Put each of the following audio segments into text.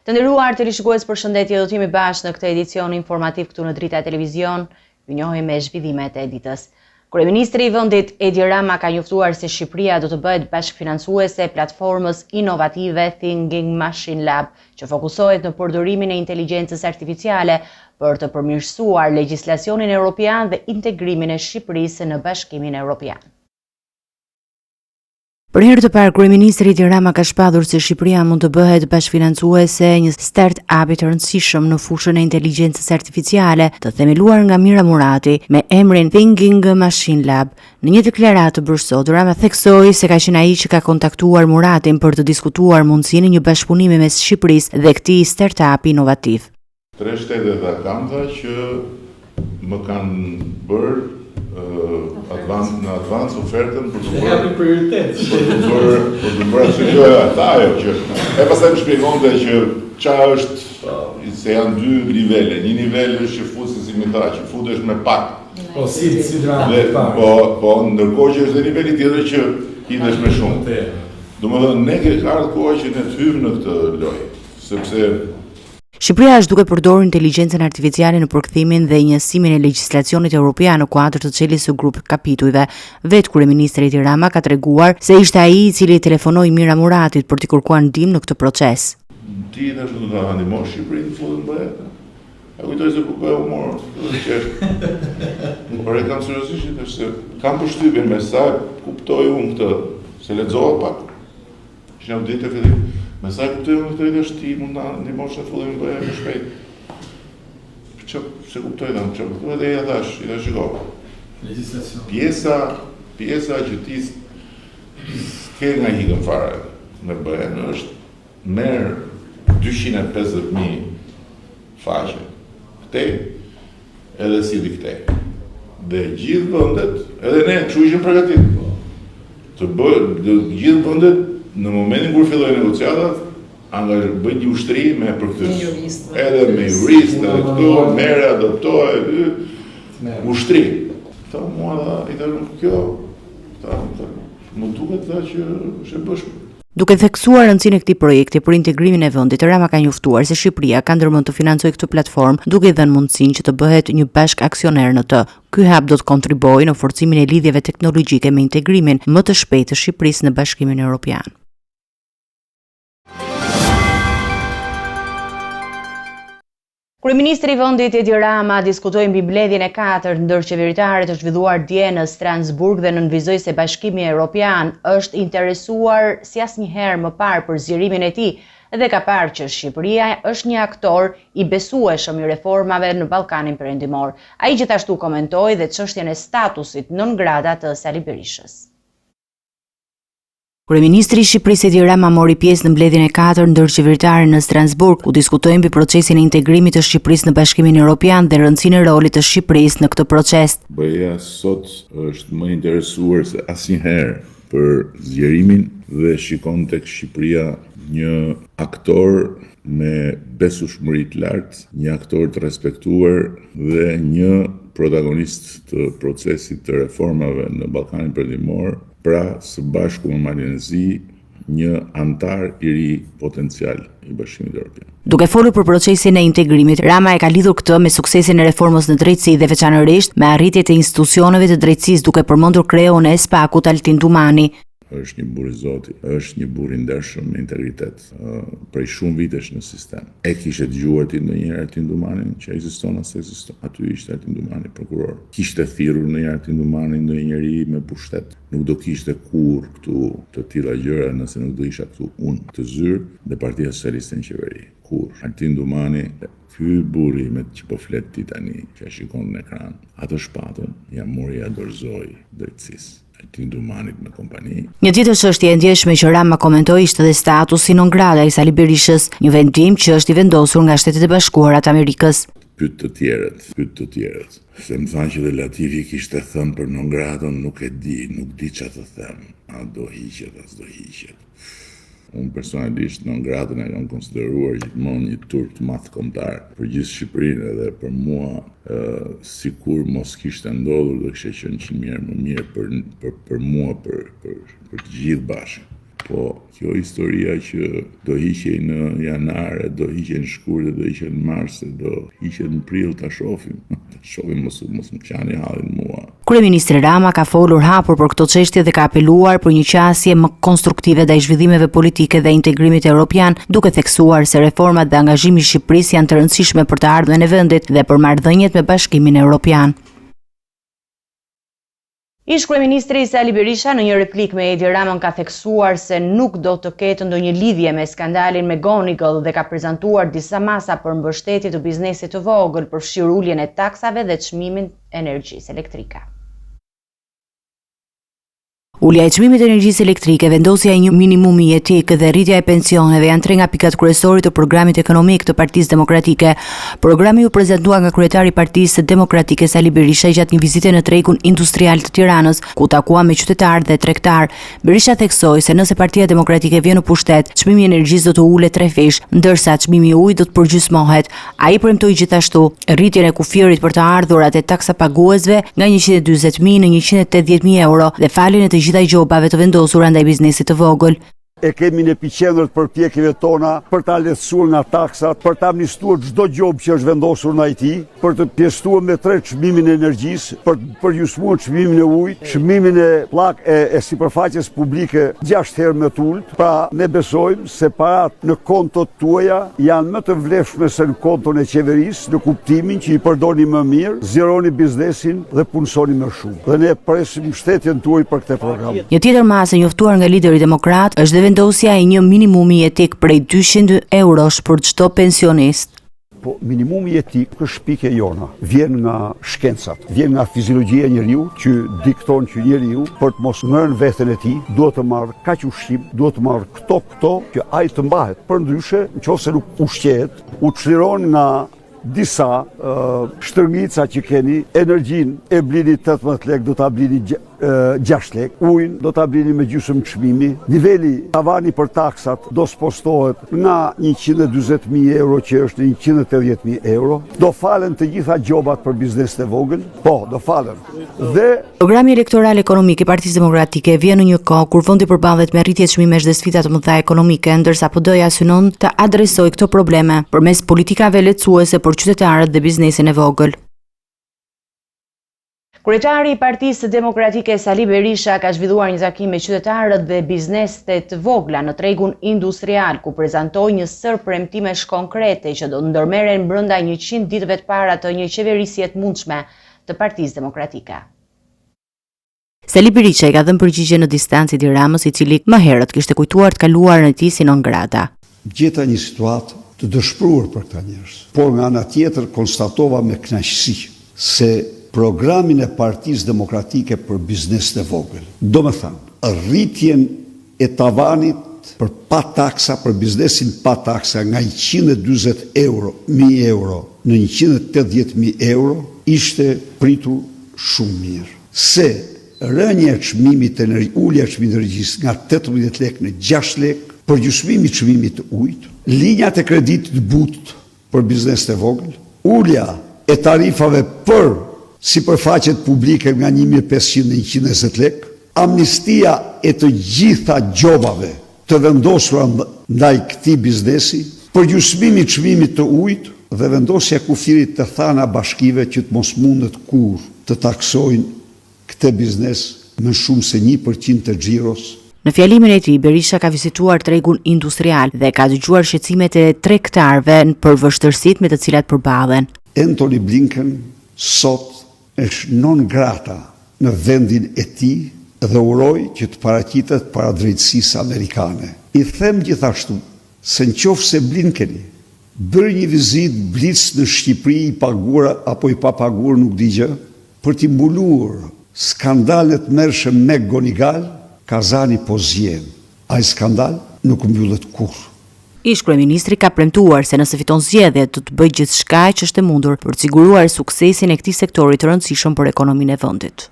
Të nderuar televizionistë, përshëndetje, do të jemi bashkë në këtë edicion informativ këtu në Drita Televizion. Ju njohim me zhvillimet e ditës. Kryeministri i vendit Edi Rama ka njoftuar se Shqipëria do të bëhet bashkëfinancuese platformës inovative Thinking Machine Lab, që fokusohet në përdorimin e inteligjencës artificiale për të përmirësuar legjislacionin evropian dhe integrimin e Shqipërisë në Bashkimin Evropian. Për herë të parë, kryeministri Edi Rama ka shpallur se Shqipëria mund të bëhet bashkëfinancuese një start-up i të rëndësishëm në fushën e inteligjencës artificiale, të themeluar nga Mira Murati me emrin Thinking Machine Lab. Në një deklaratë të bërë sot, Rama theksoi se ka qenë ai që ka kontaktuar Muratin për të diskutuar mundësinë një bashkëpunimi mes Shqipërisë dhe këtij start-up inovativ. 3 shtetet e Kamta që më kanë bërë në advance ofertën për të bërë prioritet. Për të bërë arsye ata ajo që e pastaj më shpjegonte që çfarë është se janë 2 nivele. Një nivel është që futesh si më tha, që futesh me pak. Po si drama pak. Po ndërkohë që është dhe niveli tjetër që hitesh me shumë. Domethënë ne kemi ardhur koha që ne të hyjmë në këtë lojë, sepse Shqipëria është duke përdorur inteligjencën artificiale në përkthimin dhe njësimin e legjislacionit evropian në kuadër të çelës së grup kapitujve. Vetë kryeministri Edi Rama ka treguar se ishte ai i cili telefonoi Mira Muratit për t'i kërkuar ndihmë në këtë proces. Ti tash do ta ndihmosh Shqipërinë në fundin bëhet. A kujtoj se ku bëu humor. Por e kam seriozisht tash se kam përshtypjen me sa kuptoj unë këtë, se lexova pak. Që jam ditë fillim. Me sa kuptoj unë këtë është ti mund ta ndihmosh në fillim bëhet më shpejt. Se kuptoj ta, që kuptoj edhe ja thash, i tash shiko. Legjislacion. Pjesa që ti s'ke nga hikën fare me bëhen është merr 250.000 faqe. Këtej, edhe si di këtej. Dhe gjithë vendet, edhe ne kështu ishim përgatitur. Gjithë vendet në momentin kur filloi negociatat, bëj një ushtri me përkthyes. Edhe me juristë, edhe këtu, merre, adoptohej, ushtri. Tha mua dha, i thash kjo, më duket tha që është e bëshme. Duke theksuar rëndësinë e këtij projekti për integrimin e vendit, Rama ka njoftuar se Shqipëria ka ndërmend të financojë këtë platformë, duke i dhënë mundësinë që të bëhet një bashk aksioner në të. Ky hub do të kontribuojë në forcimin e lidhjeve teknologjike me integrimin më të shpejtë të Shqipërisë në Bashkimin Evropian. Kryeministri i vendit Edi Rama diskutoi mbi mbledhjen e 4 ndërqeveritare të zhvilluar dje në Strasburg dhe nënvizoi se Bashkimi Evropian është interesuar si asnjëherë më parë për zgjerimin e tij dhe ka parë që Shqipëria është një aktor i besueshëm i reformave në Ballkanin Perëndimor. Ai gjithashtu komentoi dhe çështjen e statusit non grata të Sali Berishës. Kryeministri i Shqipërisë Edi Rama mori pjesë në mbledhjen e 4 ndërqeveritare në Strasburg, ku diskutoi mbi procesin e integrimit të Shqipërisë në Bashkimin Evropian dhe rëndësinë e rolit të Shqipërisë në këtë proces. BE-ja sot është më interesuar se asnjëherë për zgjerimin dhe shikon tek Shqipëria një aktor me besueshmëri të lartë, një aktor të respektuar dhe një protagonist të procesit të reformave në Ballkanin Perëndimor. Pra, së bashku me Malezi, një antar i ri potencial i Bashkimit Evropian. Duke folur për procesin e integrimit, Rama e ka lidhur këtë me suksesin e reformës në drejtësi dhe veçanërisht me arritjet e institucioneve të drejtësisë, duke përmendur kreun e SPAK-ut Altin Dumani. Është një burr i Zotit, është një burr i ndershëm me integritet, prej shumë vitesh në sistem. E kishte dëgjuar ti ndonjëherë Altin Dumanin që ekziston as ekziston? Aty ishte Altin Dumani prokuror. Kishte thirrur ndonjëherë Altin Dumani ndonjë njeri me pushtet. Nuk do kishte kurrë këtu të tilla gjëra nëse nuk do isha këtu unë të zyrë dhe Partia Socialiste në qeveri. Kurrë. Altin Dumani, ky burri me që po flet ti tani, që shikon në ekran, atë shpatën ja mori ja dorëzoi drejtësisë. Altin Dumanit me kompani. Një tjetër çështje e ndjeshme që Rama komentoi ishte dhe statusi non grata i Sali Berishës, një vendim që është i vendosur nga Shtetet e Bashkuara të Amerikës. Pyet të tjerët. Se më thanë që dhe Latifi kishte thënë për non gratën, nuk di çfarë të them. A do hiqet, as do hiqet. Unë personalisht non gratën e kam konsideruar gjithmonë një turp të madh kombëtar për gjithë Shqipërinë edhe për mua, sikur mos kishte ndodhur do kishte qenë 100 herë më mirë për mua, për të gjithë bashkë. Po kjo historia që do hiqej në janar, do hiqej në shkurt, do hiqej në mars, do hiqej në prill, ta shohim. Shohim mos më qani hallin mua. Kryeministri Rama ka folur hapur për këto çështje dhe ka apeluar për një qasje më konstruktive ndaj zhvillimeve politike dhe integrimit evropian, duke theksuar se reformat dhe angazhimi i Shqipërisë janë të rëndësishme për të ardhmen e vendit dhe për marrëdhëniet me Bashkimin Evropian. Ish kryeministri Sali Berisha në një replik me Edi Ramën ka theksuar se nuk do të ketë ndonjë lidhje me skandalin me Gonigal dhe ka prezantuar disa masa për mbështetje të biznesit të vogël, përfshirë uljen e taksave dhe çmimin e energjisë elektrike. Ulja e çmimit të energjisë elektrike, vendosja e një minimumi jetik dhe rritja e pensioneve janë 3 nga pikat kryesore të programit ekonomik të Partisë Demokratike. Programi u prezantua nga kryetari i Partisë Demokratike Sali Berisha gjatë një vizite në tregun industrial të Tiranës, ku takua me qytetarë dhe tregtar. Berisha theksoi se nëse Partia Demokratike vjen në pushtet, çmimi i energjisë do të ulet 3 fish, ndërsa çmimi i ujit do të përgjysmohet. Ai premtoi gjithashtu rritjen e kufirit për të ardhurat e taksapaguesve nga 140.000 në 180.000 euro dhe faljen e të gjitha gjobave të vendosura ndaj biznesit të vogël. E kemi në epicentër të përpjekjeve tona për ta lehtësuar nga taksat, për ta amnistuar çdo gjobë që është vendosur në IT, për të pjesëtuar me 3 çmimin e energjisë, për të përgjysmuar çmimin e ujit, çmimin e e sipërfaqes publike 6 herë më të ulët. Pra ne besojmë se parat në kontot tuaja janë më të vlefshme se në konton e qeverisë, në kuptimin që i përdorni më mirë, zjeroni biznesin dhe punësoni më shumë. Dhe ne presim mbështetjen tuaj për këtë program. Një tjetër masë njoftuar nga lideri demokrat është vendosja e një minimumi jetik prej 200 eurosh për çdo pensionist. Po minimumi jetik është pikë e jona, vjen nga shkencat, vjen nga fiziologjia e njeriu që dikton që njeriu për të mos ngërën veten e tij duhet të marrë kaq ushqim, duhet të marrë këto që ai të mbahet. Përndryshe, nëse nuk ushqehet, u çliron nga disa shtërngica që keni, energjinë e blini 18 lek, do ta blini 6 lek, ujin do ta blini me gjysmë çmimi, niveli tavani për taksat do spostohet nga 140.000 euro që është në 180.000 euro, do falen të gjitha gjobat për biznesin e vogël, po, do falen. Dhe programi elektoral ekonomik i Partisë Demokratike vjen në një kohë kur vendi përballet me rritje çmimesh dhe sfida të mëdha ekonomike, ndërsa PD-ja synon të adresojë këto probleme përmes politikave lehtësuese për qytetarët dhe biznesin e vogël. Kryetari i Partisë Demokratike Sali Berisha ka zhvilluar një takim me qytetarët dhe bizneset të vogla në tregun industrial, ku prezantoi një sër premtimesh konkrete që do ndërmerren brenda 100 ditëve të para të një qeverisje të mundshme të Partisë Demokratike. Sali Berisha i ka dhënë përgjigje në distancë Edi Ramës, i cili më herët kishte kujtuar të kaluarën e tij si non grata. Gjeta një situatë të dëshpëruar për këta njerëz, por nga ana tjetër konstatova me kënaqësi se programin e Partisë Demokratike për biznesin e vogël, do me thënë, rritjen e tavanit për pa taksa, për biznesin pa taksa nga 140.000 euro në 180.000 euro, ishte pritur shumë mirë. Se rënja e çmimit të ulja e çmimit të energjisë nga 18 lek në 6 lek, përgjysmimi i çmimit të ujit, linjat e kreditit butë për biznesin e vogël, ulja e tarifave për sipërfaqet publike nga 1.500 në 120 lek, amnistia e të gjitha gjobave të vendosura ndaj këtij biznesi, përgjysmimi i çmimit të ujit dhe vendosja kufirit të thana bashkive që të mos mundet kur të taksojnë këtë biznes më shumë se 1% të xhiros. Në fjalimin e tij, Berisha ka vizituar tregun industrial dhe ka dëgjuar shqetësimet e tregtarëve për vështirësitë me të cilat përballen. Antony Blinken sot është non grata në vendin e tij dhe uroj që të paraqitet para drejtësisë amerikane. I them gjithashtu se nëse Blinkeni bëri një vizitë blic në Shqipëri i paguar apo i papaguar nuk di gjë, për t'i mbuluar skandalet mërshëm me Gonigal, Kazani po zjen. Ai skandal nuk mbyllet kurrë. Ish kryeministri ka premtuar se nëse fiton zgjedhjet do të bëjë gjithçka që është e mundur për të siguruar suksesin e këtij sektori të rëndësishëm për ekonominë e vendit.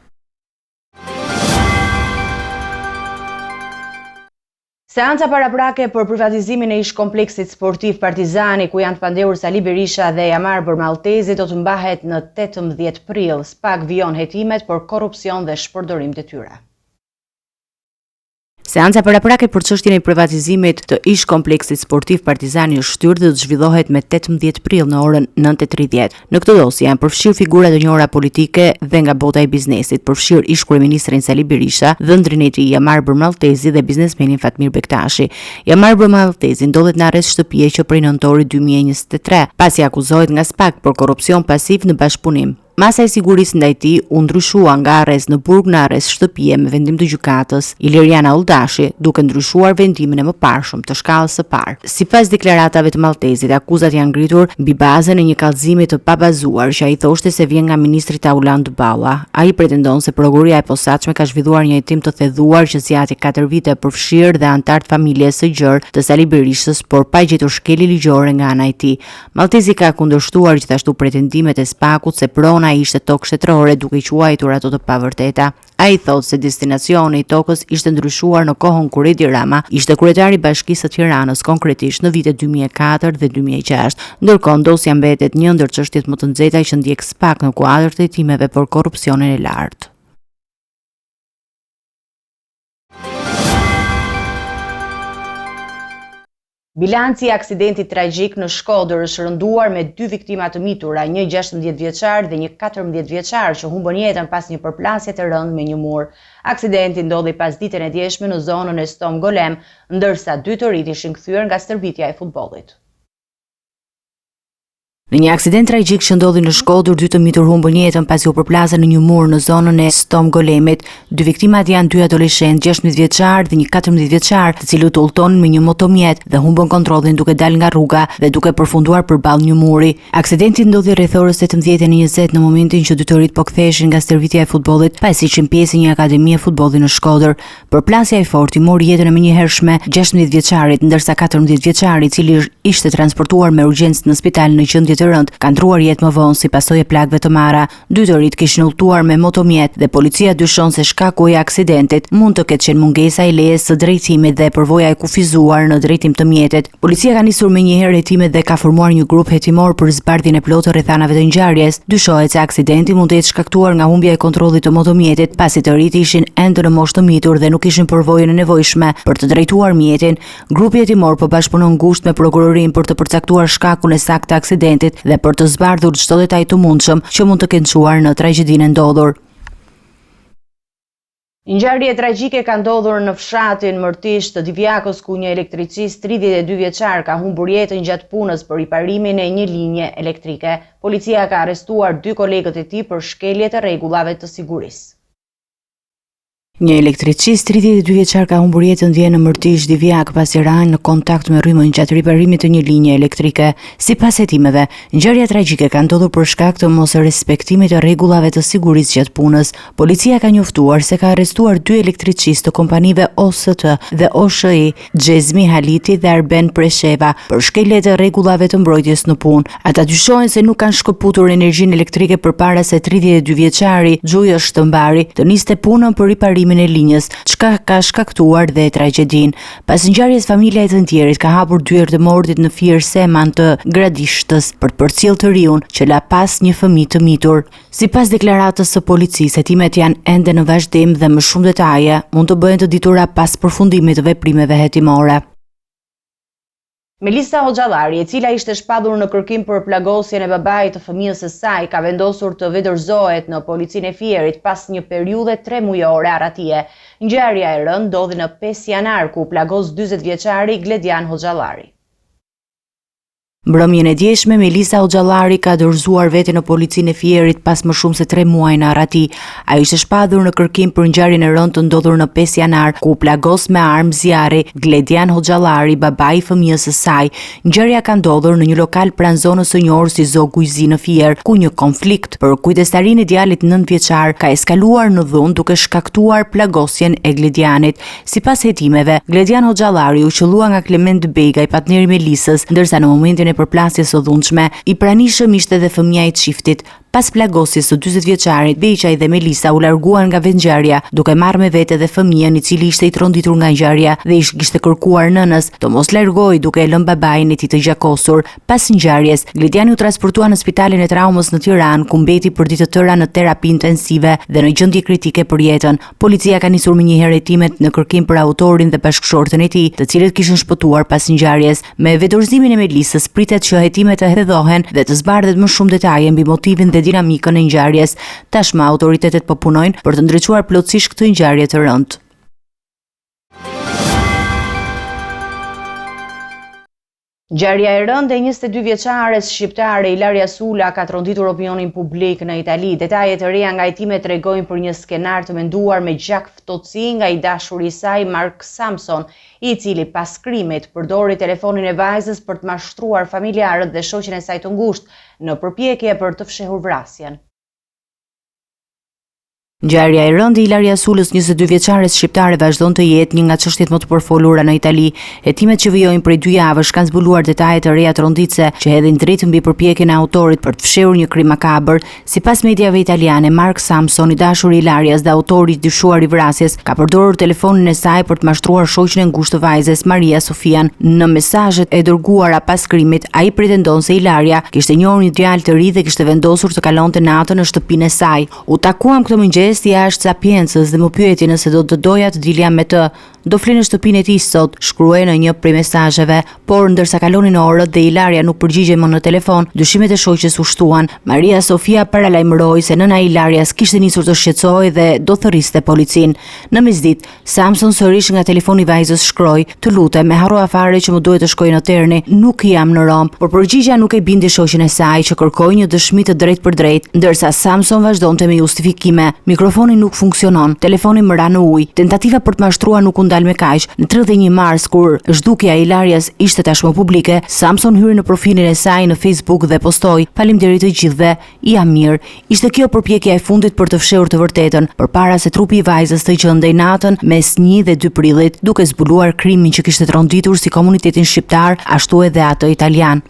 Seanca paraprake për privatizimin e ish kompleksit sportiv Partizani, ku janë të pandehur Sali Berisha dhe Jamar Bërmaltezi, do të mbahet në 18 prill. SPAK vijon hetimet për korrupsion dhe shpërdorim detyra. Seanca paraprake për çështjen e privatizimit të ish kompleksit sportiv Partizani është shtyrë dhe do të zhvillohet me 18 prill në orën 9:30. Në këtë dosje janë përfshirë figura të njohura politike dhe nga bota e biznesit, përfshirë ish kryeministrin Sali Berisha, dhëndrin e tij Jamar Bermalltezi dhe biznesmenin Fatmir Bektashi. Jamar Bermalltezi ndodhet në arrest shtëpie që prej nëntorit 2023, pasi akuzohet nga SPAK për korrupsion pasiv në bashkëpunim. Masa e sigurisë ndaj tij u ndryshua nga arrest në burg në arrest shtëpie me vendim të gjykatës Iliriana Ulldashi, duke ndryshuar vendimin e mëparshëm të shkallës së parë. Sipas deklaratave të Malltezit, akuzat janë ngritur mbi bazën e një kallëzimi të pabazuar që ai thoshte se vjen nga ministri Tauland Balla. Ai pretendon se prokuroria e posaçme ka zhvilluar një hetim të thelluar që zgjati 4 vite përfshirë dhe antar të familjes së gjerë të Sali Berishës, por pa gjetur shkelje ligjore nga ana e tij. Malltezi ka kundërshtuar gjithashtu pretendimet e SPAK-ut se prona ishte tokë shtetërore, duke i quajtur ato të pavërteta. Ai thotë se destinacioni i tokës ishte ndryshuar në kohën kur Edi Rama ishte kryetari i Bashkisë së Tiranës, konkretisht në vitet 2004 dhe 2006, ndërkohë ndosja mbetet një ndër çështjet më të nxehta që ndjek SPAK në kuadër të hetimeve për korrupsionin e lartë. Bilanci i aksidentit tragjik në Shkodër është rënduar me 2 viktima të mitura, një 16 vjeçar dhe një 14 vjeçar që humbën jetën pas një përplasje të rëndë me një mur. Aksidenti ndodhi pas ditën e djeshme në zonën e Stom Golem, ndërsa 2 të rinj ishin kthyer nga stërvitja e futbollit. Në një aksident tragjik që ndodhi në Shkodër, 2 të mitur humbën jetën pasi u përplasën në një mur në zonën e Stom Golemit. 2 viktimat janë 2 adoleshentë, 16 vjeçar dhe një 14 vjeçar, të cilët udhtonin me një motomjet dhe humbën kontrollin duke dalë nga rruga dhe duke përfunduar përballë një muri. Aksidenti ndodhi rreth orës 18:20 në momentin që 2 të rinj po ktheheshin nga stërvitja e futbollit, pasi ishin pjesë e një akademie futbolli në Shkodër. Përplasja e fortë i mori jetën e menjëhershme 16 vjeçarit, ndërsa 14 vjeçari, i cili ishte transportuar me urgjencë në spital në qendrë të rënd, ka ndruar jetë më vonë si pasojë e plagëve të marra. 2 të rinj kishin udhëtuar me motomjet dhe policia dyshon se shkaku i aksidentit mund të ketë qenë mungesa e lejes së drejtimit dhe përvoja e kufizuar në drejtim të mjetit. Policia ka nisur menjëherë hetimet dhe ka formuar një grup hetimor për zbardhjen e plotë rrethanave të ngjarjes. Dyshohet se aksidenti mund të jetë shkaktuar nga humbja e kontrollit të motomjetit, pasi të rinjt ishin ende në moshë të mitur dhe nuk kishin përvojën e nevojshme për të drejtuar mjetin. Grupi hetimor po bashkëpunon ngushtë me prokurorinë për të përcaktuar shkakun e saktë të aksidentit dhe për të zbardhur çdo detaj të mundshëm që mund të kenë çuar në tragjedinë e ndodhur. Ngjarje tragjike ka ndodhur në fshatin Mërtish të Divjakës, ku një elektricist 32 vjeçar ka humbur jetën gjatë punës për riparimin e një linje elektrike. Policia ka arrestuar 2 kolegët e tij për shkelje të rregullave të sigurisë. Një elektricist 32 vjeçar ka humbur jetën dje në Mërtish Divjak pasi ra në kontakt me rrymën gjatë riparimit të një linje elektrike. Sipas hetimeve, ngjarja tragjike ka ndodhur për shkak të mosrespektimit të rregullave të sigurisë gjatë punës. Policia ka njoftuar se ka arrestuar 2 elektricistë të kompanive OST dhe OSHI, Xhezmi Haliti dhe Arben Presheva, për shkelje të rregullave të mbrojtjes në punë. Ata dyshohen se nuk kanë shkëputur energjinë elektrike përpara se 32 vjeçari Xhuja Shtëmbari të niste punën për riparimin e linjës, çka ka shkaktuar dhe tragjedinë. Pas ngjarjes, familja e të tjerit ka hapur dyert e mortit në Fier Seman të Gradishtës për të përcjellë të riun që la pas një fëmijë të mitur. Sipas deklaratës së policisë, hetimet janë ende në vazhdim dhe më shumë detaje mund të bëhen të ditura pas përfundimit të veprimeve hetimore. Melisa Hoxhallari, e cila ishte shpadur në kërkim për plagosjen e babait të fëmijës së saj, ka vendosur të vedërzohet në policinë e Fierit pas një periudhe 3 mujore arratije. Ngjarja e rëndë ndodhi në 5 janar, ku plagos 40 vjeçari Gledian Hoxhallari. Mbrëmjen e djeshme, Melisa Hoxhallari ka dorëzuar veten në policinë e Fierit pas më shumë se 3 muaj në arrati. Ai ishte shpadur në kërkim për ngjarjen e rëndë të ndodhur në 5 janar, ku plagos me armë zjarri Gledian Hoxhallari, babai i fëmijës së saj. Ngjarja ka ndodhur në një lokal pranë zonës së njohur si Zo Gujzi në Fier, ku një konflikt për kujdestarinë e djalit 9 vjeçar ka eskaluar në dhunë duke shkaktuar plagosjen e Gledianit. Sipas hetimeve, Gledian Hoxhallari u qellua nga Klement Bega, i partneri Melisës, ndërsa në momentin e përplasjes së dhunshme, i pranishëm ishte edhe fëmia i çiftit. Pas plagosjes së 40 vjeçarit, Beqaj dhe Melisa u larguan nga vendngjarja, duke marrë me vete dhe fëmijën i cili ishte i tronditur nga ngjarja dhe kishte kërkuar nënës të mos largojë duke e lënë babain e tij të gjakosur. Pas ngjarjes, Glediani u transportua në Spitalin e Traumës në Tiranë, ku mbeti për ditë të tëra në terapi intensive dhe në gjendje kritike për jetën. Policia ka nisur më njëherë hetimet në kërkim për autorin dhe bashkëshortën e tij, të cilët kishin shpëtuar pas ngjarjes. Me vetëdorëzimin e Melisës pritet që hetimet të hedhohen dhe të zbardhet më shumë detaje mbi motivin dhe dinamikën e ngjarjes. Tashmë autoritetet po punojnë për të ndriçuar plotësisht këtë ngjarje të rëndë. Ngjarja e rëndë e 22 vjeçares shqiptare Ilaria Sula ka tronditur opinionin publik në Itali. Detajet e reja nga hetimet tregojnë për një skenar të menduar me gjak ftohtësi nga i dashuri i saj Mark Samson, i cili pas krimit përdori telefonin e vajzës për të mashtruar familjarët dhe shoqen e saj të ngushtë në përpjekje për të fshehur vrasjen. Ngjarja e rëndë e Ilaria Sulës, 22 vjeçares shqiptare, vazhdon të jetë një nga çështjet më të përfolura në Itali. Hetimet që vijojnë prej 2 javësh kanë zbuluar detaje të reja tronditëse që hedhin dritë mbi përpjekjen e autorit për të fshehur një krim makabër. Sipas mediave italiane, Mark Samson, i dashuri i Ilarias dhe autori i dyshuar i vrasjes, ka përdorur telefonin e saj për të mashtruar shoqen e ngushtë të vajzës, Maria Sofian. Në mesazhet e dërguara pas krimit, ai pretendon se Ilaria kishte njohur një djalë të ri dhe kishte vendosur të kalonte natën në shtëpinë e saj. U takuam këtë mëngjes jashtë Sapiencës dhe më pyeti nëse do të doja të dilja me të. Do fli në shtëpinë e tij sot, shkruaj në një prej mesazheve, por ndërsa kalonin orët dhe Ilaria nuk përgjigjej më në telefon, dyshimet e shoqes u shtuan. Maria Sofia paralajmëroi se nëna e Ilarias kishte nisur të shqetësohej dhe do thërriste policinë. Në mesditë, Samson sërish nga telefoni i vajzës shkroi: "Të lutem, e harrova fare që më duhet të shkoj në Terni, nuk jam në Rom." Por përgjigja nuk e bindi shoqen e saj, që kërkoi një dëshmi të drejtë për drejtë, ndërsa Samson vazhdonte me justifikime. Mikrofoni nuk funksionon, telefoni më ra në ujë. Tentativa për të mashtruar nuk u ndal me kaq. Në 31 mars, kur zhdukja e Ilarias ishte tashmë publike, Samson hyri në profilin e saj në Facebook dhe postoi: "Faleminderit të gjithëve, jam mirë." Ishte kjo përpjekja e fundit për të fshehur të vërtetën, përpara se trupi i vajzës të gjendej natën mes 1 dhe 2 prillit, duke zbuluar krimin që kishte tronditur si komunitetin shqiptar, ashtu edhe atë italian.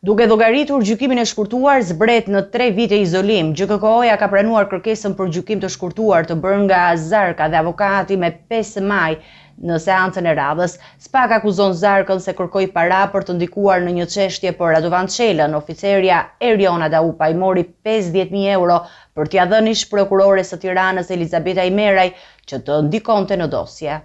Duke llogaritur gjykimin e shkurtuar, zbret në 3 vite izolim. GKK-ja ka pranuar kërkesën për gjykim të shkurtuar të bërë nga Zarka dhe avokati me 5 maj në seancën e radhës. SPAK akuzon Zarkën se kërkoi para për të ndikuar në një çështje për Radovan Çelën. Oficerja Eriona Daupaj mori 50.000 euro për t'ia dhënë ish prokurores së Tiranës Elizabeta Imeraj që të ndikonte në dosje.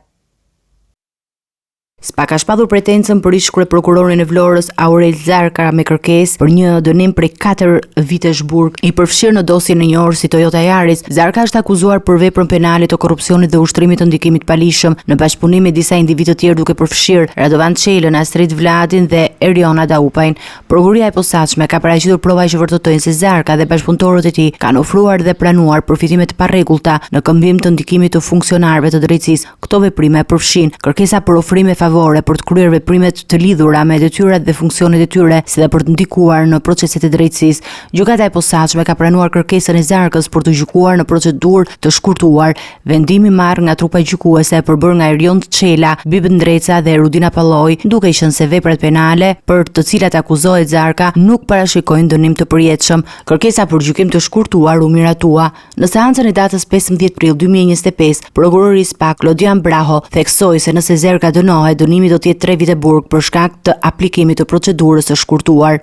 SPAK ka shpadur pretencën për ish kryeprokurorin e Vlorës Aurel Zarka me kërkesë për një dënim prej 4 vitesh burg i përfshirë në dosjen e një orsi Toyota Yaris. Zarka është akuzuar për veprën penale të korrupsionit dhe ushtrimit të ndikimit palishëm në bashkëpunim me disa individë të tjerë, duke përfshirë Radovan Çelën, Astrid Vladin dhe Eriona Daupajn. Prokuroria e posaçme ka paraqitur prova që vërtetojnë se Zarka dhe bashkëpunëtorët e tij kanë ofruar dhe pranuar përfitime të parregullta në këmbim të ndikimit të funksionarëve të drejtësisë. Këto veprime përfshin kërkesa për ofrime favore për të kryer veprimet të lidhura me detyrat dhe funksionet e tyre, si dhe për të ndikuar në proceset e drejtësisë. Gjykata e posaçme ka pranuar kërkesën e Zarkës për të gjykuar në procedurë të shkurtuar. Vendimi marrë nga trupa gjykuese përbërë nga Erion Çela, Bibët Ndreca dhe Rudina Palloj, duke qenë se veprat penale për të cilat akuzohet Zarka nuk parashikojnë dënim të përjetshëm. Kërkesa për gjykim të shkurtuar u miratua. Në seancën e datës 15 prill 2025, prokurori i SPAK Lodian Braho theksoi se nëse Zarka dënohet, dënimi do të jetë 3 vite burg për shkak të aplikimit të procedurës së shkurtuar.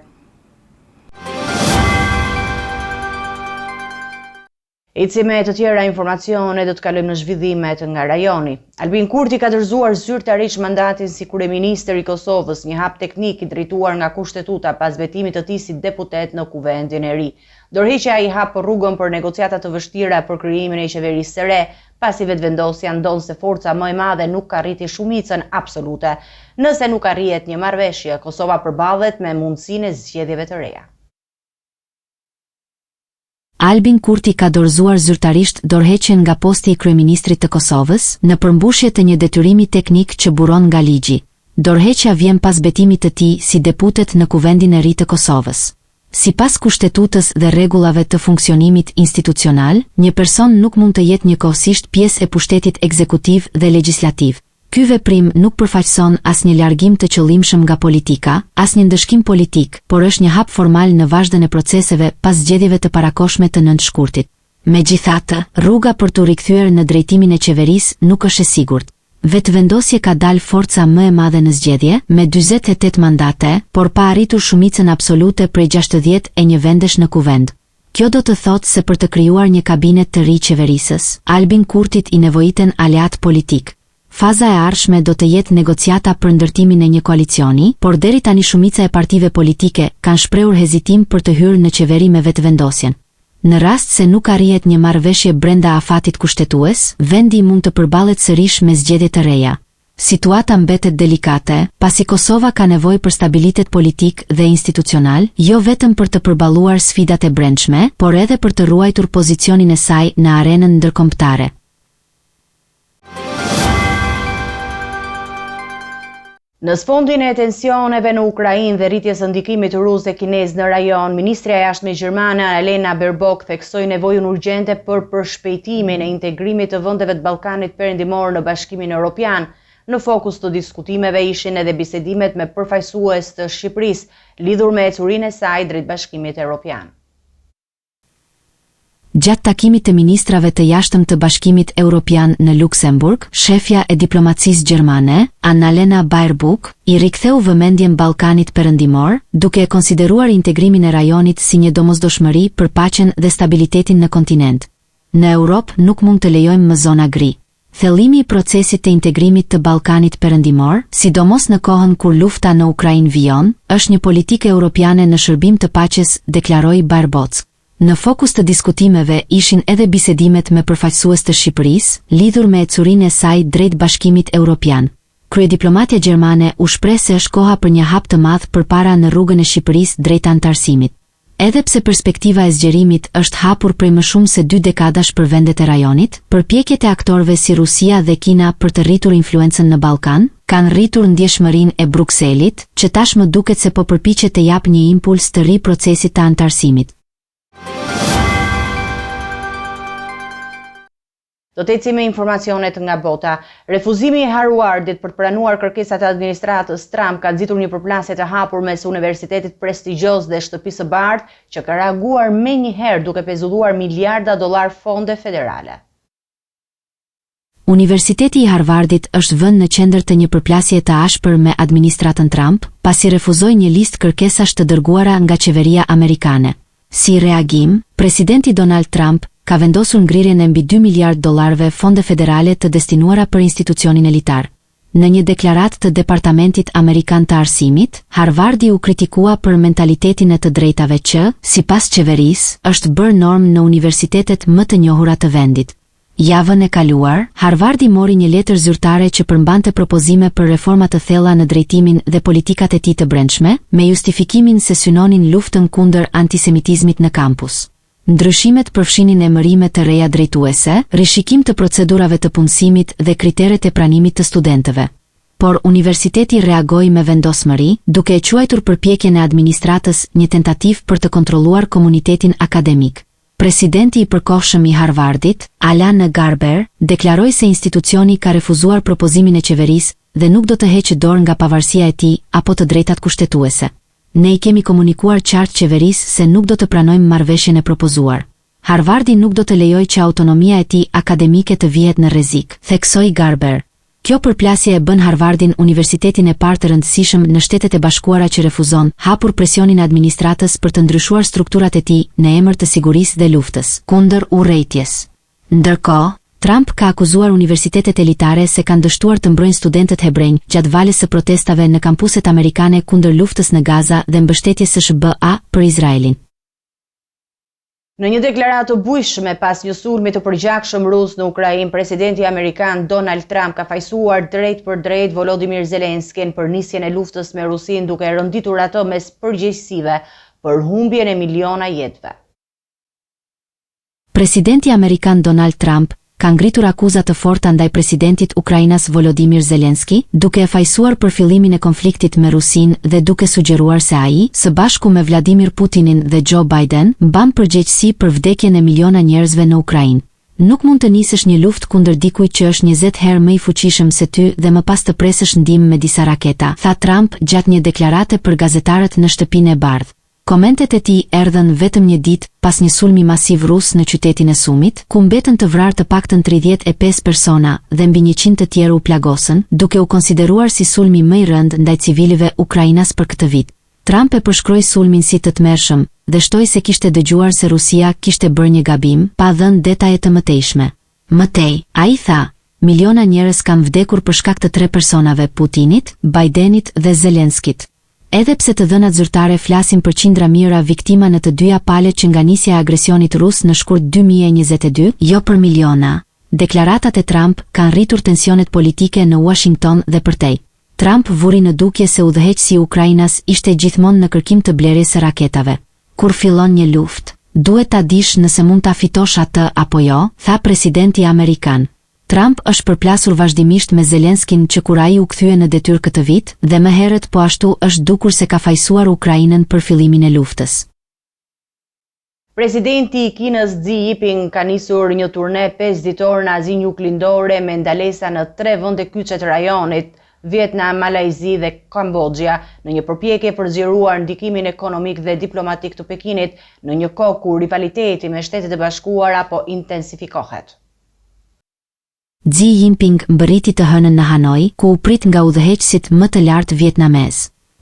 Eci me të tjera informacione do të kalojmë në zhvillimet nga rajoni. Albin Kurti ka dorëzuar zyrtarisht mandatin si kryeministër i Kosovës, një hap teknik i drejtuar nga kushtetuta pas vetimit të tij si deputet në Kuvendin e Ri. Dorëheqja i hap rrugën për negociata të vështira për krijimin e qeverisë së re, pasi vetëvendosja ndon se forca më e madhe nuk ka rriti shumicën absolute. Nëse nuk arrihet një marrëveshje, Kosova përballet me mundësinë e zgjedhjeve të reja. Albin Kurti ka dorëzuar zyrtarisht dorëheqjen nga posti i kryeministrit të Kosovës në përmbushje të një detyrimi teknik që buron nga ligji. Dorëheqja vjen pas betimit të tij si deputet në Kuvendin e Ri të Kosovës. Sipas kushtetutës dhe rregullave të funksionimit institucional, një person nuk mund të jetë njëkohësisht pjesë e pushtetit ekzekutiv dhe legjislativ. Ky veprim nuk përfaqëson asnjë largim të qëllimshëm nga politika, asnjë ndëshkim politik, por është një hap formal në vazhdën e proceseve pas zgjedhjeve të parakoshme të 9 shkurtit. Megjithatë, rruga për të rikthyer në drejtimin e qeverisë nuk është e sigurt. Vetëvendosje ka dalë forca më e madhe në zgjedhje, me 48 mandate, por pa arritur shumicën absolute prej 61 vendesh në kuvend. Kjo do të thotë se për të krijuar një kabinet të ri qeverisës, Albin Kurtit i nevojiten aleat politik. Faza e ardhshme do të jetë negociata për ndërtimin e një koalicioni, por deri tani shumica e partive politike kanë shprehur hezitim për të hyrë në qeveri me vetëvendosjen. Në rast se nuk arrihet një marrëveshje brenda afatit kushtetues, vendi mund të përballet sërish me zgjedhje të reja. Situata mbetet delikate, pasi Kosova ka nevojë për stabilitet politik dhe institucional, jo vetëm për të përballuar sfidat e brendshme, por edhe për të ruajtur pozicionin e saj në arenën ndërkombëtare. Në sfondin e tensioneve në Ukrainë dhe rritjes së ndikimit rus dhe kinez në rajon, Ministrja e Jashtme gjermane Annalena Baerbock theksoi nevojën urgjente për përshpejtimin e integrimit të vendeve të Ballkanit Perëndimor në Bashkimin Evropian. Në fokus të diskutimeve ishin edhe bisedimet me përfaqësues të Shqipërisë lidhur me ecurinë e saj drejt Bashkimit Evropian. Gjatë takimit të ministrave të jashtëm të Bashkimit Evropian në Luksemburg, shefja e diplomacisë gjermane, Annalena Baerbock, i riktheu vëmendjen Ballkanit Perëndimor, duke e konsideruar integrimin e rajonit si një domosdoshmëri për paqen dhe stabilitetin në kontinent. Në Europë nuk mund të lejojmë më zona gri. Thellimi i procesit të integrimit të Ballkanit Perëndimor, sidomos në kohën kur lufta në Ukrainë vijon, është një politikë europiane në shërbim të paqes, deklaroi Baerbock. Në fokus të diskutimeve ishin edhe bisedimet me përfaqësues të Shqipërisë, lidhur me ecurinë e saj drejt Bashkimit Evropian. Kryediplomatja gjermane u shpreh se është koha për një hap të madh përpara në rrugën e Shqipërisë drejt antarësimit. Edhe pse perspektiva e zgjerimit është hapur prej më shumë se 2 dekadash për vendet e rajonit, përpjekjet e aktorëve si Rusia dhe Kina për të rritur influencën në Ballkan kanë rritur ndjeshmërinë e Brukselit, që tashmë duket se po përpiqet të japë një impuls të ri procesit të antarësimit. Do të ecim me informacionet nga bota. Refuzimi i Harvardit për të pranuar kërkesat e administratës Trump ka nxitur një përplasje të hapur mes universitetit prestigjioz dhe shtëpisë së bardhë, që ka reaguar menjëherë duke pezulluar miliarda dollar fonde federale. Universiteti i Harvardit është vënë në qendër të një përplasje të ashpër me administratën Trump, pasi refuzoi një listë kërkesash të dërguara nga qeveria amerikane. Si reagim, presidenti Donald Trump ka vendosur ngrirjen e mbi 2 miliard dollarëve fonde federale të destinuara për institucionin elitar. Në një deklaratë të Departamentit Amerikan të Arsimit, Harvardi u kritikua për mentalitetin e të drejtave që, sipas qeverisë, është bërë normë në universitetet më të njohura të vendit. Javën e kaluar, Harvardi mori një letër zyrtare që përmbante propozime për reforma të thella në drejtimin dhe politikat e tij të brendshme, me justifikimin se synonin luftën kundër antisemitizmit në kampus. Ndryshimet përfshinin emërime të reja drejtuese, rishikim të procedurave të punësimit dhe kriteret e pranimit të studentëve. Por universiteti reagoi me vendosmëri, duke e quajtur përpjekjen e administratës një tentativë për të kontrolluar komunitetin akademik. Presidenti i përkohshëm i Harvardit, Alan Garber, deklaroi se institucioni ka refuzuar propozimin e qeverisë dhe nuk do të heqë dorë nga pavarësia e tij apo të drejtat kushtetuese. Ne i kemi komunikuar qartë qeverisë se nuk do të pranojmë marrëveshjen e propozuar. Harvardi nuk do të lejojë që autonomia e tij akademike të vihet në rrezik, theksoi Garber. Kjo përplasje e bën Harvardin universitetin e parë të rëndësishëm në Shtetet e Bashkuara që refuzon hapur presionin e administratës për të ndryshuar strukturat e tij në emër të sigurisë dhe luftës kundër urrëties. Ndërkohë, Trump ka akuzuar universitetet elitare se kanë dështuar të mbrojnë studentët hebrenj gjatë valës së protestave në kampuset amerikane kundër luftës në Gaza dhe mbështetjes së SBA për Izraelin. Në një deklaratë të bujshme pas një sulmi të përgjakshëm rus në Ukrainë, presidenti amerikan Donald Trump ka fajsuar drejt për drejt Volodymyr Zelenskin për nisjen e luftës me Rusinë, duke rënditur ato mes përgjegjësive për humbjen e miliona jetëve. Presidenti amerikan Donald Trump ka ngritur akuza të forta ndaj presidentit Ukrainas Volodymyr Zelensky, duke e fajsuar për fillimin e konfliktit me Rusinë dhe duke sugjeruar se ai, së bashku me Vladimir Putinin dhe Joe Biden, mban përgjegjësi për vdekjen e miliona njerëzve në Ukrainë. Nuk mund të nisësh një luftë kundër dikujt që është 20 herë më i fuqishëm se ty dhe më pas të presësh ndihmë me disa raketa, tha Trump gjatë një deklarate për gazetarët në Shtëpinë e Bardhë. Komentet e tij erdhën vetëm një ditë pas një sulmi masiv rus në qytetin e Sumit, ku mbetën të vrarë të paktën 35 persona dhe mbi 100 të tjerë u plagosën, duke u konsideruar si sulmi më i rëndë ndaj civilive ukrainas për këtë vit. Trump e përshkroi sulmin si të tmerrshëm dhe shtoi se kishte dëgjuar se Rusia kishte bërë një gabim, pa dhënë detaje të mëtejshme. Mëtej, ai tha, miliona njerëz kanë vdekur për shkak të 3 personave, Putinit, Bidenit dhe Zelenskit. Edhe pse të dhënat zyrtare flasin për qindra mijëra viktima në të dyja palët që nga nisja e agresionit rus në shkurt 2022, jo për miliona. Deklaratat e Trump kanë rritur tensionet politike në Washington dhe përtej. Trump vuri në dukje se udhëheqësi i Ukrainas ishte gjithmonë në kërkim të blerjes së raketave. Kur fillon një luftë, duhet ta dish nëse mund ta fitosh atë apo jo, tha presidenti amerikan. Trump është përplasur vazhdimisht me Zelenskin që kur ai u kthye në detyrë këtë vit dhe më herët po ashtu është dukur se ka fajsuar Ukrainën për fillimin e luftës. Presidenti i Kinës Xi Jinping ka nisur një turne 5 ditor në Azinë Juglindore me ndalesa në 3 vende kyçe të rajonit, Vietnam, Malajzi dhe Kambodja, në një përpjekje për zgjeruar ndikimin ekonomik dhe diplomatik të Pekinit në një kohë ku rivaliteti me Shtetet e Bashkuara po intensifikohet. Xi Jinping mbërriti të hënën në Hanoi, ku u prit nga udhëheqësit më të lartë vietnamez.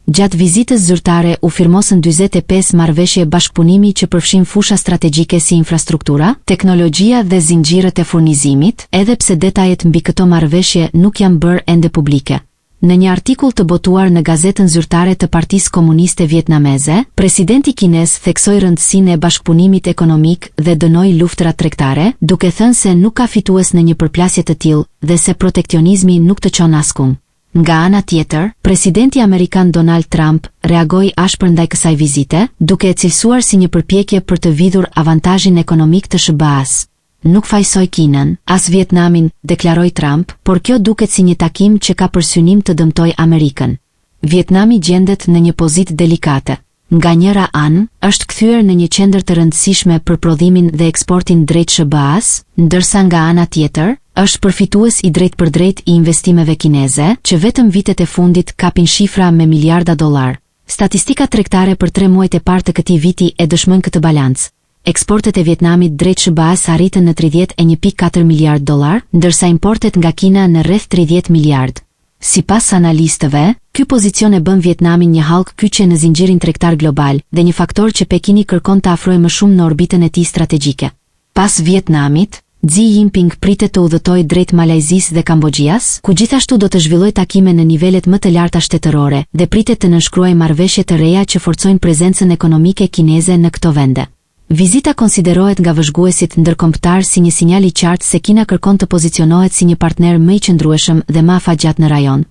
Gjatë vizitës zyrtare u firmosën 45 marrëveshje bashkëpunimi që përfshin fusha strategjike si infrastruktura, teknologjia dhe zinxhirët e furnizimit, edhe pse detajet mbi këto marrëveshje nuk janë bërë ende publike. Në një artikull të botuar në gazetën zyrtare të Partisë Komuniste Vietnameze, presidenti kinez theksoi rëndësinë e bashkëpunimit ekonomik dhe dënoi luftrat tregtare, duke thënë se nuk ka fitues në një përplasje të tillë dhe se proteksionizmi nuk të çon askund. Nga ana tjetër, presidenti amerikan Donald Trump reagoi ashpër ndaj kësaj vizite, duke e cilësuar si një përpjekje për të vidhur avantazhin ekonomik të SBA-s. Nuk fajsoj Kinën, as Vietnamin, deklaroi Trump, por kjo duket si një takim që ka për synim të dëmtoj Amerikën. Vietnami gjendet në një pozitë delikate. Nga njëra anë, është kthyer në një qendër të rëndësishme për prodhimin dhe eksportin drejt SBA-s, ndërsa nga ana tjetër, është përfitues i drejt për drejt i investimeve kineze, që vetëm vitet e fundit kapin shifra me miliarda dollar. Statistikat tregtare për 3 muajt e parë të këtij viti e dëshmojnë këtë balancë. Eksportet e Vietnamit drejt SBA-s arritën në 31.4 miliard dollar, ndërsa importet nga Kina në rreth 30 miliard. Sipas analistëve, ky pozicion e bën Vietnamin një hallk kyçe në zinxhirin tregtar global dhe një faktor që Pekini kërkon të afrojë më shumë në orbitën e tij strategjike. Pas Vietnamit, Xi Jinping pritet të udhëtojë drejt Malajzisë dhe Kambodžias, ku gjithashtu do të zhvillojë takime në nivelet më të larta shtetërore dhe pritet të nënshkruajë marrëveshje të reja që forcojnë prezencën ekonomike kineze në këto vende. Vizita konsiderohet nga vëzhguesit ndërkombëtar si një sinjal i qartë se Kina kërkon të pozicionohet si një partner më i qëndrueshëm dhe më afatgjat në rajon.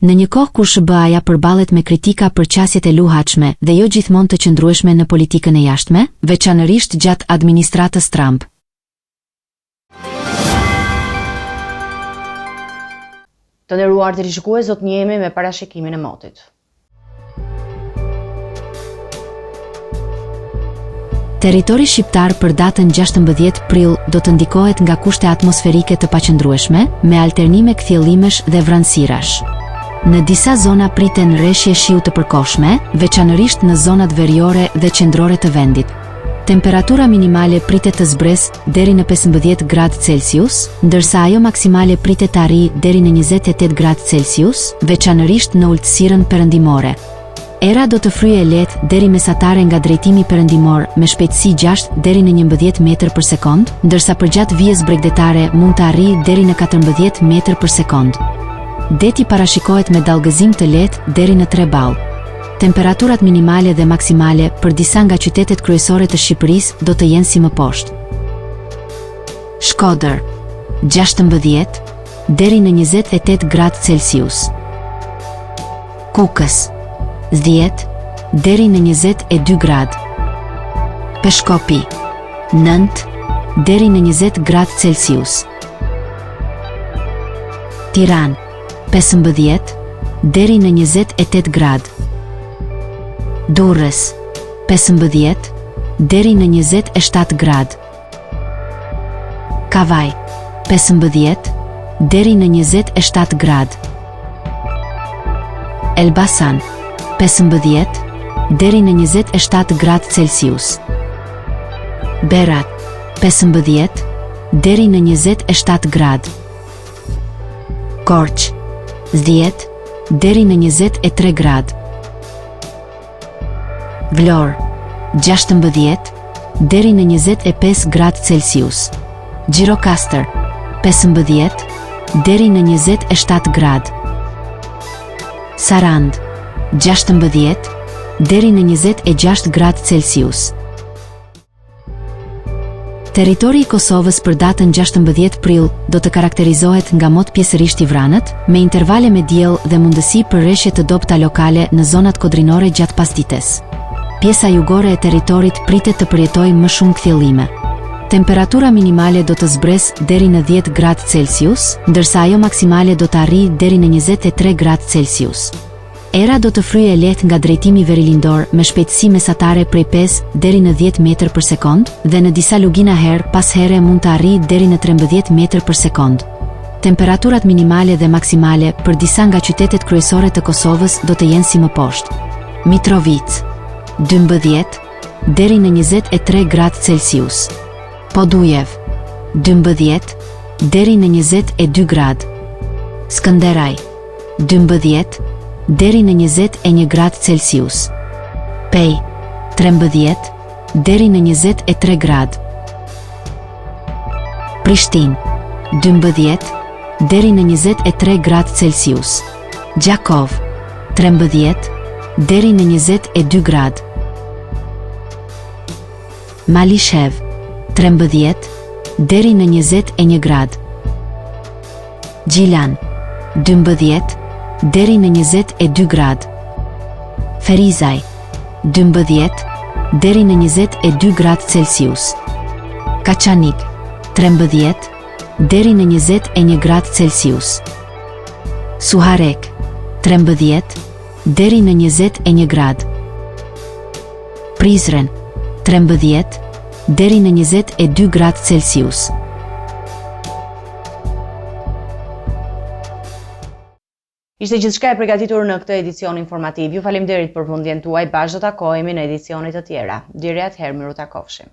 Në një kohë kur SBA-ja përballet me kritika për qasjet e luhatshme dhe jo gjithmonë të qëndrueshme në politikën e jashtme, veçanërisht gjatë administratës Trump. Të nderuar televizionistë, do të njihemi me parashikimin e motit. Territori shqiptar për datën 16 prill do të ndikohet nga kushte atmosferike të paqëndrueshme, me alternime kthjellimesh dhe vranësirash. Në disa zona priten rreshje shiu të përkohshme, veçanërisht në zonat veriore dhe qendrore të vendit. Temperatura minimale pritet të zbresë deri në 15 gradë Celsius, ndërsa ajo maksimale pritet të arrijë deri në 28 gradë Celsius, veçanërisht në ulësirën perëndimore. Era do të fryjë lehtë deri mesatare nga drejtimi perëndimor me shpejtësi 6 deri në 11 metër për sekond, ndërsa përgjatë vijës bregdetare mund të arrijë deri në 14 metër për sekond. Deti parashikohet me dallgëzim të lehtë deri në 3 ball. Temperaturat minimale dhe maksimale për disa nga qytetet kryesore të Shqipërisë do të jenë si më poshtë. Shkodër 16 deri në 28 gradë Celsius. Kukës 10 deri në 22 gradë. Peshkopi 9 deri në 20 gradë Celsius. Tiranë 15 deri në 28 gradë. Durrës 15 deri në 27 gradë. Kavaj 15 deri në 27 gradë. Elbasan 15 deri në 27 gradë Celsius. Berat 15 deri në 27 gradë. Korç 10 deri në 23 gradë. Vlorë 16 deri në 25 gradë Celsius. Gjirokastër 15 deri në 27 gradë. Sarand 16 deri në 26 gradë Celsius. Territori i Kosovës për datën 16 prill do të karakterizohet nga mot pjesërisht i vranët, me intervale me diell dhe mundësi për rreshje të dobta lokale në zonat kodrinore gjatë pasdites. Pjesa jugore e territorit pritet të përjetojë më shumë kthjellime. Temperatura minimale do të zbresë deri në 10 gradë Celsius, ndërsa ajo maksimale do të arrijë deri në 23 gradë Celsius. Era do të fryhej lehtë nga drejtimi verilindor me shpejtësi mesatare prej 5 deri në 10 metër për sekond dhe në disa lugina herë pas here mund të arrijë deri në 13 metër për sekond. Temperaturat minimale dhe maksimale për disa nga qytetet kryesore të Kosovës do të jenë si më poshtë. Mitrovica 12 deri në 23 gradë Celsius. Podujev 12 deri në 22 gradë. Skënderaj 12 deri në 21 gradë Celsius. Pej 13 deri në 23 gradë. Prishtinë 12 deri në 23 gradë Celsius. Gjakov 13 deri në 22 gradë. Malishev 13 deri në 21 gradë. Gjilan 12 deri në 22 gradë. Ferizaj 12 deri në 22 gradë Celsius. Kaçanik 13 deri në 21 gradë Celsius. Suharek 13 deri në 21 gradë. Prizren 13 deri në 22 gradë Celsius. Ishte gjithçka e përgatitur në këtë edicion informativ. Ju faleminderit për vëmendjen tuaj. Bashkë do takohemi në edicione të tjera. Deri atëherë, miru takofshim.